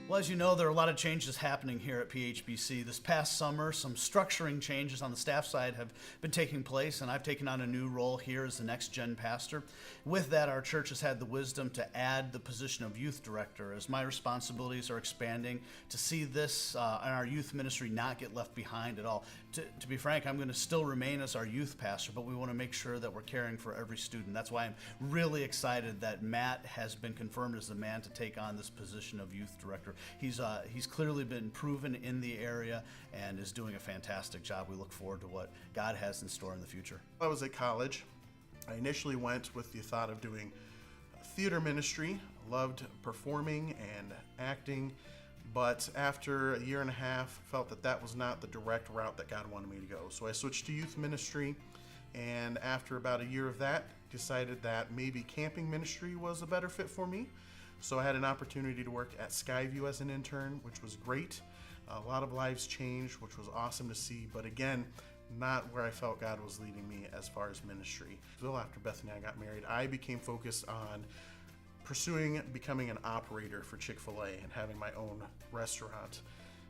Well, as you know, there are a lot of changes happening here at PHBC. This past summer, some structuring changes on the staff side have been taking place, and I've taken on a new role here as the next gen pastor. With that, our church has had the wisdom to add the position of youth director, as my responsibilities are expanding to see this and our youth ministry not get left behind at all. To be frank, I'm going to still remain as our youth pastor, but we want to make sure that we're caring for every student. That's why I'm really excited that Matt has been confirmed as the man to take on this position of youth director. He's clearly been proven in the area and is doing a fantastic job. We look forward to what God has in store in the future. I was at college. I initially went with the thought of doing theater ministry. Loved performing and acting, but after a year and a half, felt that that was not the direct route that God wanted me to go. So I switched to youth ministry, and after about a year of that, decided that maybe camping ministry was a better fit for me. So I had an opportunity to work at Skyview as an intern, which was great. A lot of lives changed, which was awesome to see, but again, not where I felt God was leading me as far as ministry. Still, after Bethany and I got married, I became focused on pursuing becoming an operator for Chick-fil-A and having my own restaurant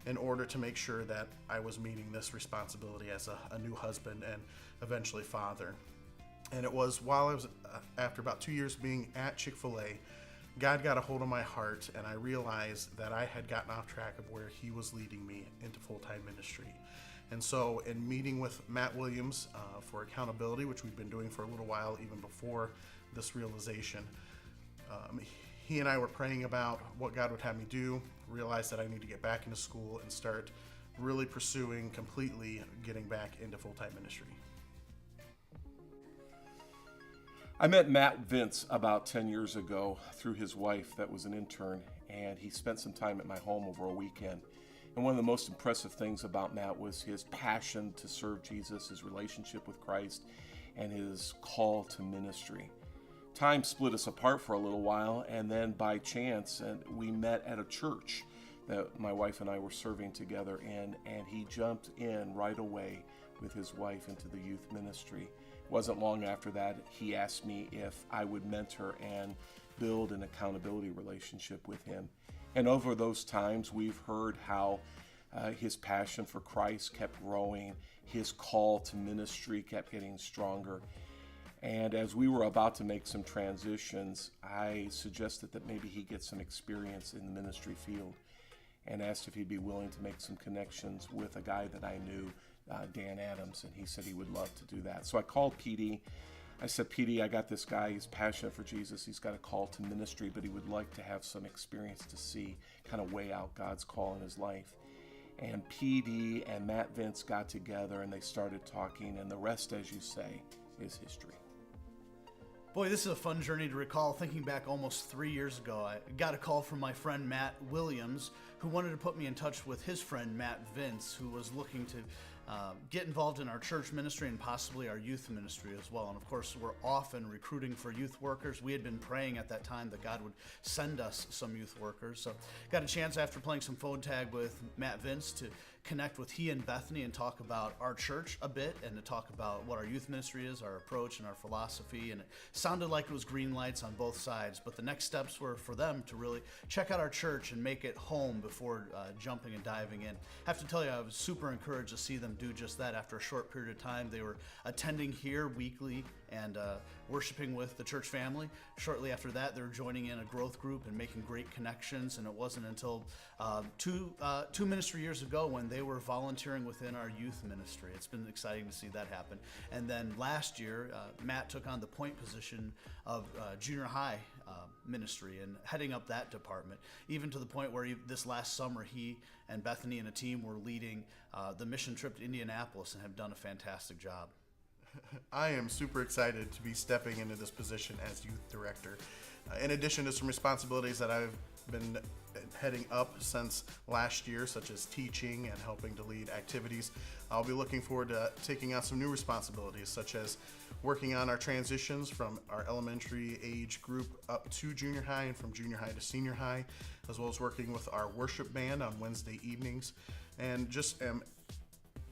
in order to make sure that I was meeting this responsibility as a new husband and eventually father. And it was while I was, after about 2 years being at Chick-fil-A, God got a hold of my heart, and I realized that I had gotten off track of where He was leading me into full-time ministry. And so in meeting with Matt Williams for accountability, which we've been doing for a little while even before this realization, he and I were praying about what God would have me do, realized that I need to get back into school and start really pursuing completely getting back into full-time ministry. I met Matt Vince about 10 years ago through his wife that was an intern, and he spent some time at my home over a weekend. And one of the most impressive things about Matt was his passion to serve Jesus, his relationship with Christ, and his call to ministry. Time split us apart for a little while, and then by chance, we met at a church that my wife and I were serving together in, and he jumped in right away with his wife into the youth ministry. It wasn't long after that, he asked me if I would mentor and build an accountability relationship with him. And over those times, we've heard how his passion for Christ kept growing, his call to ministry kept getting stronger. And as we were about to make some transitions, I suggested that maybe he get some experience in the ministry field and asked if he'd be willing to make some connections with a guy that I knew, Dan Adams, and he said he would love to do that. So I called PD. I said, PD, I got this guy, he's passionate for Jesus, he's got a call to ministry, but he would like to have some experience to see, kind of weigh out God's call in his life. And PD and Matt Vince got together and they started talking, and the rest, as you say, is history. Boy, this is a fun journey to recall. Thinking back almost 3 years ago, I got a call from my friend Matt Williams, who wanted to put me in touch with his friend Matt Vince, who was looking to get involved in our church ministry and possibly our youth ministry as well. And of course, we're often recruiting for youth workers. We had been praying at that time that God would send us some youth workers. So got a chance after playing some phone tag with Matt Vince to connect with he and Bethany and talk about our church a bit and to talk about what our youth ministry is, our approach and our philosophy. And it sounded like it was green lights on both sides, but the next steps were for them to really check out our church and make it home before jumping and diving in. I have to tell you, I was super encouraged to see them do just that. After a short period of time, they were attending here weekly and worshiping with the church family. Shortly after that, they were joining in a growth group and making great connections. And it wasn't until two ministry years ago when they were volunteering within our youth ministry. It's been exciting to see that happen. And then last year, Matt took on the point position of junior high ministry and heading up that department, even to the point where this last summer he and Bethany and a team were leading the mission trip to Indianapolis and have done a fantastic job. I am super excited to be stepping into this position as youth director. In addition to some responsibilities that I've been heading up since last year, such as teaching and helping to lead activities, I'll be looking forward to taking on some new responsibilities, such as working on our transitions from our elementary age group up to junior high and from junior high to senior high, as well as working with our worship band on Wednesday evenings, and just am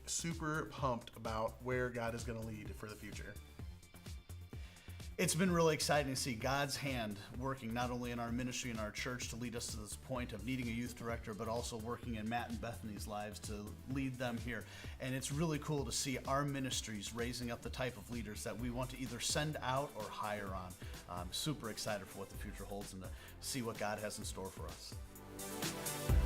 super pumped about where God is going to lead for the future. It's been really exciting to see God's hand working not only in our ministry and our church to lead us to this point of needing a youth director, but also working in Matt and Bethany's lives to lead them here. And it's really cool to see our ministries raising up the type of leaders that we want to either send out or hire on. I'm super excited for what the future holds and to see what God has in store for us.